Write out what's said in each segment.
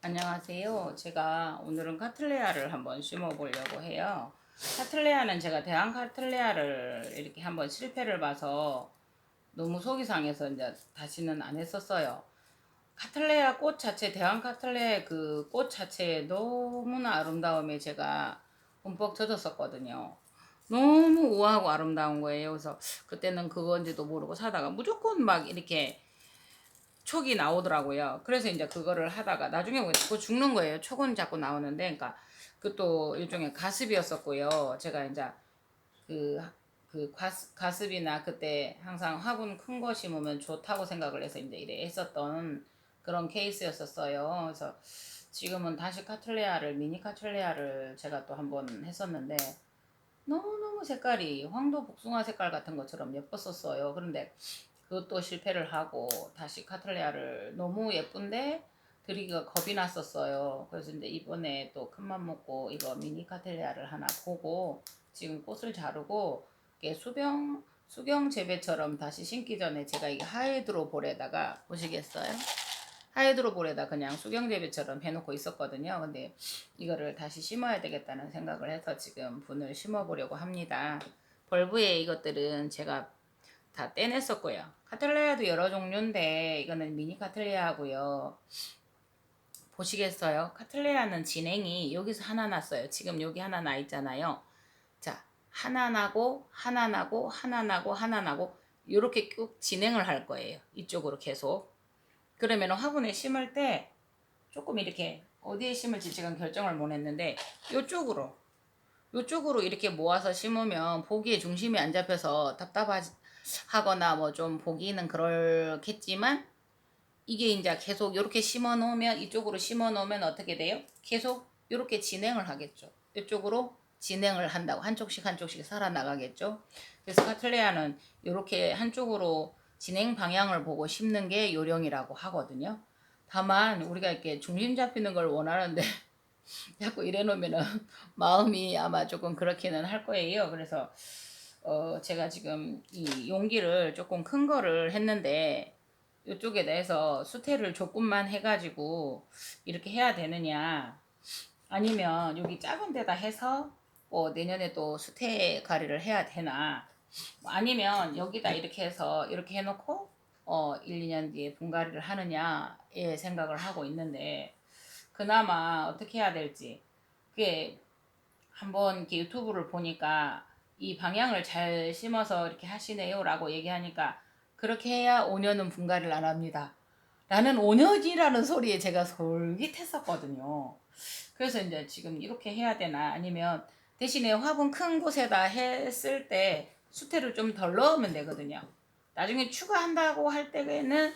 안녕하세요. 제가 오늘은 카틀레아를 한번 심어 보려고 해요. 카틀레아는 제가 대왕 카틀레아를 이렇게 한번 실패를 봐서 너무 속이 상해서 이제 다시는 안 했었어요. 카틀레아 꽃 자체, 대왕 카틀레아 그 꽃 자체에 너무나 아름다움에 제가 흠뻑 젖었었거든요. 너무 우아하고 아름다운 거예요. 그래서 그때는 그건지도 모르고 사다가 무조건 막 이렇게 촉이 나오더라고요. 그래서 이제 그거를 하다가 나중에 뭐 자꾸 죽는 거예요. 촉은 자꾸 나오는데, 그러니까 그것도 일종의 가습이었었고요. 제가 이제 그, 가습이나 그때 항상 화분 큰 거 심으면 좋다고 생각을 해서 이제 이래 했었던 그런 케이스였었어요. 그래서 지금은 다시 미니 카틀레아를 제가 또 한번 했었는데, 너무너무 색깔이 황도 복숭아 색깔 같은 것처럼 예뻤었어요. 그런데 그것도 실패를 하고 다시 카틀레아를 너무 예쁜데 드리기가 겁이 났었어요. 그래서 이제 이번에 또 큰맘 먹고 이거 미니 카틀레아를 하나 보고 지금 꽃을 자르고 이게 수경 재배처럼 다시 심기 전에 제가 이 하이드로 볼에다가 보시겠어요? 하이드로 볼에다 그냥 수경 재배처럼 해놓고 있었거든요. 근데 이거를 다시 심어야 되겠다는 생각을 해서 지금 분을 심어 보려고 합니다. 벌브에 이것들은 제가 다 떼냈었고요. 카틀레아도 여러 종류인데 이거는 미니 카틀레아고요. 보시겠어요? 카틀레아는 진행이 여기서 하나 났어요. 지금 여기 하나 나 있잖아요. 자, 하나 나고 하나 나고 하나 나고 하나 나고 이렇게 쭉 진행을 할 거예요. 이쪽으로 계속. 그러면 화분에 심을 때 조금 이렇게 어디에 심을지 지금 결정을 못 했는데 요쪽으로 이렇게 모아서 심으면 보기에 중심이 안 잡혀서 답답하거나 뭐 좀 보기는 그렇겠지만 이게 이제 계속 이렇게 심어 놓으면 이쪽으로 심어 놓으면 어떻게 돼요? 계속 이렇게 진행을 하겠죠. 이쪽으로 진행을 한다고 한쪽씩 한쪽씩 살아나가겠죠. 그래서 카틀레아는 이렇게 한쪽으로 진행 방향을 보고 심는 게 요령이라고 하거든요. 다만 우리가 이렇게 중심 잡히는 걸 원하는데 자꾸 이래 놓으면은 마음이 아마 조금 그렇기는 할 거예요. 그래서 제가 지금 이 용기를 조금 큰 거를 했는데 이쪽에 대해서 수태를 조금만 해가지고 이렇게 해야 되느냐 아니면 여기 작은 데다 해서 내년에 또 수태 가리를 해야 되나 아니면 여기다 이렇게 해서 이렇게 해놓고 1, 2년 뒤에 분갈이를 하느냐에 생각을 하고 있는데 그나마 어떻게 해야 될지 그게 한번 이렇게 유튜브를 보니까 이 방향을 잘 심어서 이렇게 하시네요라고 얘기하니까 그렇게 해야 5년은 분갈이를 안 합니다. 라는 5년이라는 소리에 제가 솔깃했었거든요. 그래서 이제 지금 이렇게 해야 되나 아니면 대신에 화분 큰 곳에다 했을 때 수태를 좀 덜 넣으면 되거든요. 나중에 추가한다고 할 때는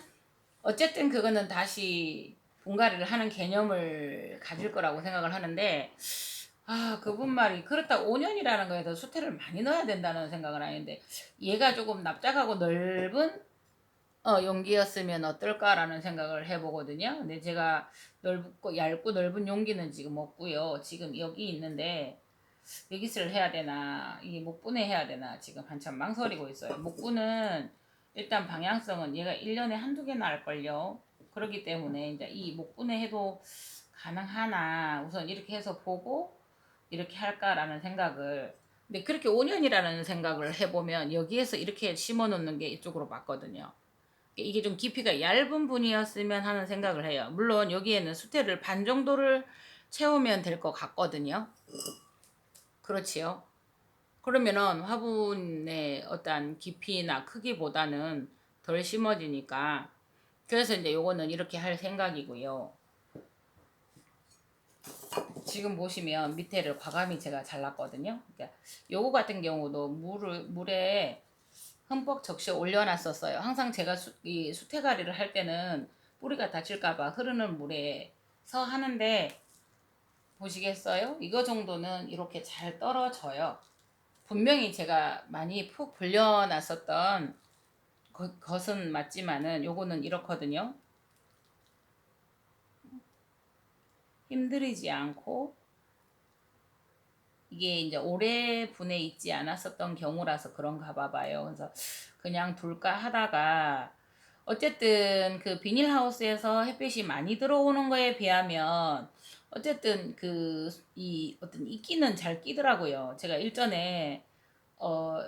어쨌든 그거는 다시 분갈이를 하는 개념을 가질 거라고 생각을 하는데 그분 말이 그렇다 5년이라는 거에서 수태를 많이 넣어야 된다는 생각을 하는데 얘가 조금 납작하고 넓은 용기였으면 어떨까라는 생각을 해보거든요. 근데 제가 넓고 얇고 넓은 용기는 지금 없고요. 지금 여기 있는데 여기를 해야 되나 이게 목분에 해야 되나 지금 한참 망설이고 있어요. 목분은 일단 방향성은 얘가 1년에 한두 개나 할걸요. 그렇기 때문에 이제 이 목분에 해도 가능하나 우선 이렇게 해서 보고 이렇게 할까라는 생각을 근데 그렇게 5년이라는 생각을 해보면 여기에서 이렇게 심어 놓는 게 이쪽으로 맞거든요. 이게 좀 깊이가 얇은 분이었으면 하는 생각을 해요. 물론 여기에는 수태를 반 정도를 채우면 될 것 같거든요. 그렇지요. 그러면은 화분의 어떤 깊이나 크기보다는 덜 심어지니까 그래서 이제 요거는 이렇게 할 생각이고요. 지금 보시면 밑에를 과감히 제가 잘랐거든요. 그러니까 요거 같은 경우도 물에 흠뻑 적셔 올려놨었어요. 항상 제가 이 수태가리를 할 때는 뿌리가 다칠까봐 흐르는 물에서 하는데 보시겠어요? 이거 정도는 이렇게 잘 떨어져요. 분명히 제가 많이 푹 불려놨었던 것은 맞지만은 요거는 이렇거든요. 힘들이지 않고 이게 이제 오래 분에 있지 않았었던 경우라서 그런가 봐요. 그래서 그냥 둘까 하다가 어쨌든 그 비닐하우스에서 햇빛이 많이 들어오는 거에 비하면 어쨌든 그 이 어떤 이끼는 잘 끼더라고요. 제가 일전에 어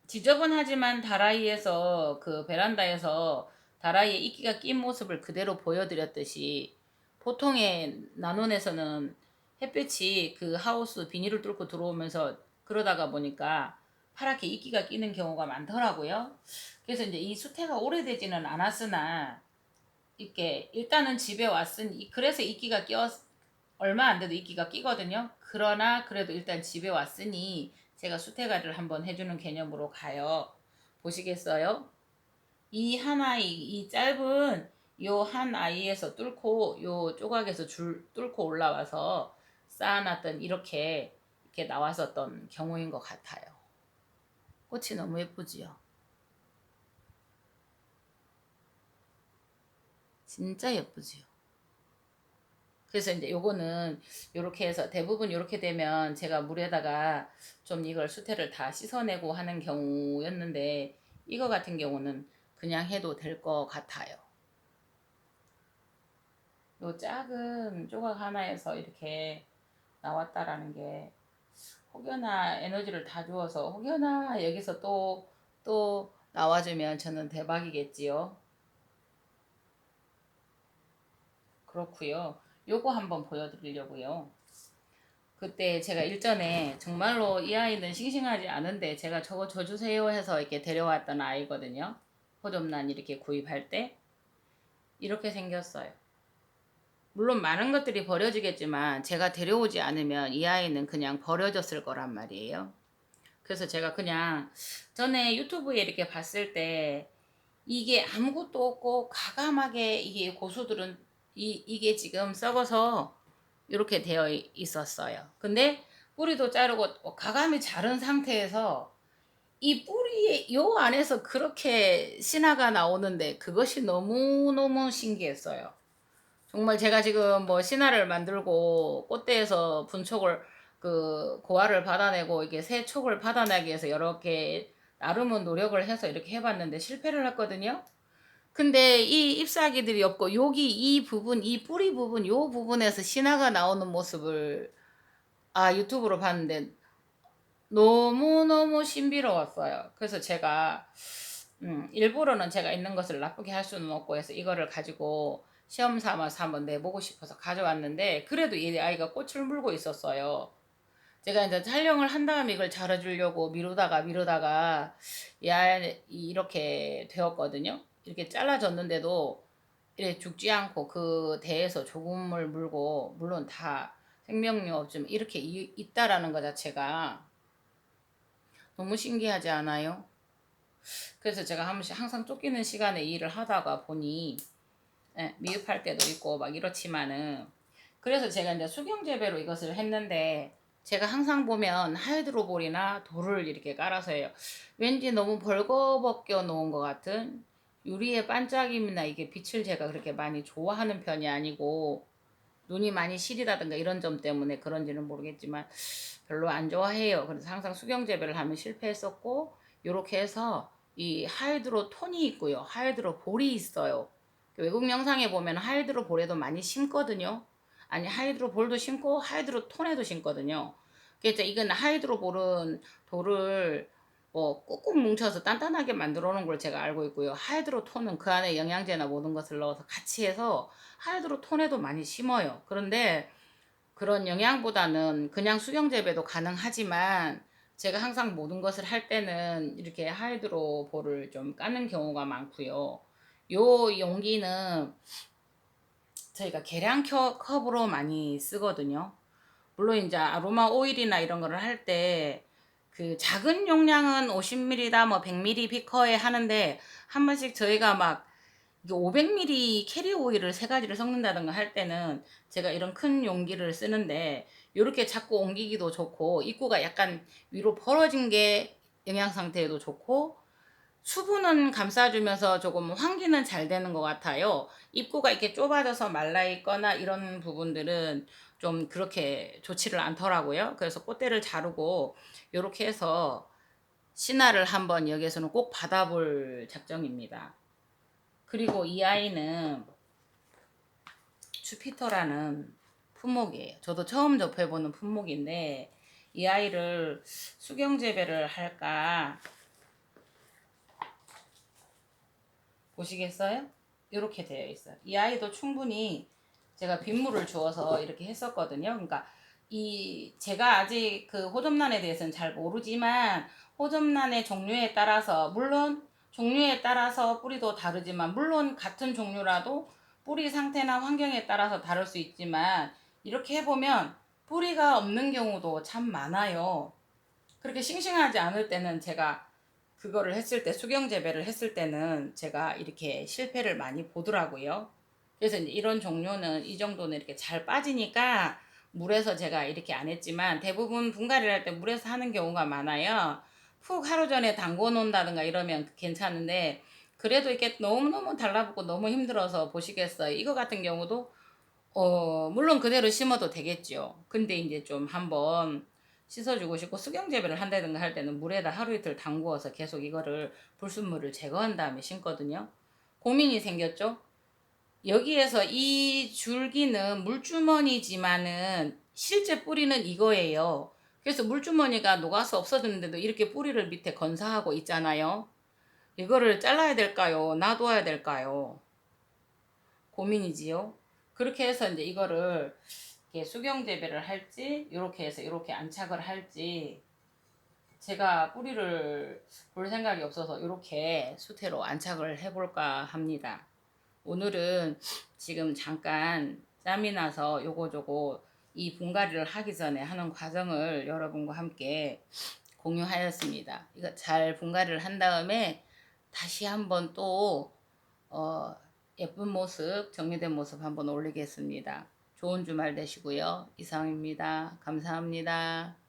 지저분하지만 다라이에서 그 베란다에서 다라이에 이끼가 낀 모습을 그대로 보여드렸듯이 보통의 난원에서는 햇빛이 그 하우스 비닐을 뚫고 들어오면서 그러다가 보니까 파랗게 이끼가 끼는 경우가 많더라고요. 그래서 이제 이 수태가 오래되지는 않았으나 이렇게 일단은 집에 왔으니 그래서 이끼가 끼어 얼마 안 돼도 이끼가 끼거든요. 그러나 그래도 일단 집에 왔으니 제가 수태가를 한번 해주는 개념으로 가요. 보시겠어요? 이 한 아이, 이 짧은 요 한 아이에서 뚫고 요 조각에서 줄 뚫고 올라와서 쌓아놨던 이렇게 나왔었던 경우인 것 같아요. 꽃이 너무 예쁘지요? 진짜 예쁘지요? 그래서 이제 요거는 요렇게 해서 대부분 요렇게 되면 제가 물에다가 좀 이걸 수태를 다 씻어내고 하는 경우였는데 이거 같은 경우는 그냥 해도 될 것 같아요. 요 작은 조각 하나에서 이렇게 나왔다라는 게 혹여나 에너지를 다 주어서 혹여나 여기서 또 나와주면 저는 대박이겠지요. 그렇고요. 요거 한번 보여드리려고요. 그때 제가 일전에 정말로 이 아이는 싱싱하지 않은데 제가 저거 줘주세요 해서 이렇게 데려왔던 아이거든요. 호접란 이렇게 구입할 때 이렇게 생겼어요. 물론 많은 것들이 버려지겠지만 제가 데려오지 않으면 이 아이는 그냥 버려졌을 거란 말이에요. 그래서 제가 그냥 전에 유튜브에 이렇게 봤을 때 이게 아무것도 없고 가감하게 이게 고수들은 이게 지금 썩어서 이렇게 되어 있었어요. 근데 뿌리도 자르고 가감이 자른 상태에서 이 뿌리에 요 안에서 그렇게 신화가 나오는데 그것이 너무너무 신기했어요. 정말 제가 지금 뭐 신화를 만들고 꽃대에서 분촉을 그 고화를 받아내고 이게 새 촉을 받아내기 위해서 여러 개 나름은 노력을 해서 이렇게 해봤는데 실패를 했거든요. 근데 이 잎사귀들이 없고 여기 이 부분 이 뿌리 부분 요 부분에서 신화가 나오는 모습을 유튜브로 봤는데 너무너무 신비로웠어요. 그래서 제가 일부러는 제가 있는 것을 나쁘게 할 수는 없고 해서 이거를 가지고 시험 삼아서 한번 내보고 싶어서 가져왔는데 그래도 이 아이가 꽃을 물고 있었어요. 제가 이제 촬영을 한 다음에 이걸 잘라주려고 미루다가 이 아이 이렇게 되었거든요. 이렇게 잘라졌는데도 이렇게 죽지 않고 그 대에서 조금을 물고 물론 다 생명력 없지만 이렇게 있다라는 것 자체가 너무 신기하지 않아요? 그래서 제가 한 번씩 항상 쫓기는 시간에 일을 하다가 보니 미흡할 때도 있고 막 이렇지만은 그래서 제가 이제 수경 재배로 이것을 했는데 제가 항상 보면 하이드로볼이나 돌을 이렇게 깔아서 해요. 왠지 너무 벌거벗겨 놓은 것 같은 유리의 반짝임이나 이게 빛을 제가 그렇게 많이 좋아하는 편이 아니고 눈이 많이 시리다든가 이런 점 때문에 그런지는 모르겠지만 별로 안 좋아해요. 그래서 항상 수경 재배를 하면 실패했었고 이렇게 해서 이 하이드로 톤이 있고요. 하이드로 볼이 있어요. 외국 영상에 보면 하이드로 볼에도 많이 심거든요. 아니 하이드로 볼도 심고 하이드로 톤에도 심거든요. 그래서 이건 하이드로 볼은 돌을 뭐 꾹꾹 뭉쳐서 단단하게 만들어 놓은 걸 제가 알고 있고요. 하이드로 톤은 그 안에 영양제나 모든 것을 넣어서 같이 해서 하이드로 톤에도 많이 심어요. 그런데 그런 영양보다는 그냥 수경 재배도 가능하지만 제가 항상 모든 것을 할 때는 이렇게 하이드로 볼을 좀 까는 경우가 많고요. 요 용기는 저희가 계량 컵으로 많이 쓰거든요. 물론 이제 아로마 오일이나 이런 거를 할 때 그 작은 용량은 50ml다 뭐 100ml 비커에 하는데 한 번씩 저희가 막 500ml 캐리 오일을 세 가지를 섞는다든가 할 때는 제가 이런 큰 용기를 쓰는데 이렇게 자꾸 옮기기도 좋고 입구가 약간 위로 벌어진 게 영양 상태에도 좋고 수분은 감싸주면서 조금 환기는 잘 되는 것 같아요. 입구가 이렇게 좁아져서 말라 있거나 이런 부분들은 좀 그렇게 좋지를 않더라고요. 그래서 꽃대를 자르고 이렇게 해서 신화를 한번 여기에서는 꼭 받아볼 작정입니다. 그리고 이 아이는 주피터라는 품목이에요. 저도 처음 접해보는 품목인데 이 아이를 수경재배를 할까 보시겠어요? 이렇게 되어 있어요. 이 아이도 충분히 제가 빗물을 주어서 이렇게 했었거든요. 그러니까 이 제가 아직 그 호접란에 대해서는 잘 모르지만 호접란의 종류에 따라서 물론 종류에 따라서 뿌리도 다르지만 물론 같은 종류라도 뿌리 상태나 환경에 따라서 다를 수 있지만 이렇게 해보면 뿌리가 없는 경우도 참 많아요. 그렇게 싱싱하지 않을 때는 제가 그거를 했을 때 수경 재배를 했을 때는 제가 이렇게 실패를 많이 보더라고요. 그래서 이제 이런 종류는 이 정도는 이렇게 잘 빠지니까 물에서 제가 이렇게 안 했지만 대부분 분갈이를 할 때 물에서 하는 경우가 많아요. 푹 하루 전에 담궈 놓는다든가 이러면 괜찮은데 그래도 이렇게 너무너무 달라붙고 너무 힘들어서 보시겠어요. 이거 같은 경우도 물론 그대로 심어도 되겠죠. 근데 이제 좀 한번 씻어주고 싶고 수경재배를 한다든가 할 때는 물에다 하루 이틀 담그어서 계속 이거를 불순물을 제거한 다음에 심거든요. 고민이 생겼죠? 여기에서 이 줄기는 물주머니지만은 실제 뿌리는 이거예요. 그래서 물주머니가 녹아서 없어졌는데도 이렇게 뿌리를 밑에 건사하고 있잖아요. 이거를 잘라야 될까요? 놔둬야 될까요? 고민이지요. 그렇게 해서 이제 이거를 이렇게 수경 재배를 할지 이렇게 해서 이렇게 안착을 할지 제가 뿌리를 볼 생각이 없어서 이렇게 수태로 안착을 해볼까 합니다. 오늘은 지금 잠깐 짬이 나서 요거저거 이 분갈이를 하기 전에 하는 과정을 여러분과 함께 공유하였습니다. 이거 잘 분갈이를 한 다음에 다시 한번 또 어, 예쁜 모습, 정리된 모습 한번 올리겠습니다. 좋은 주말 되시고요. 이상입니다. 감사합니다.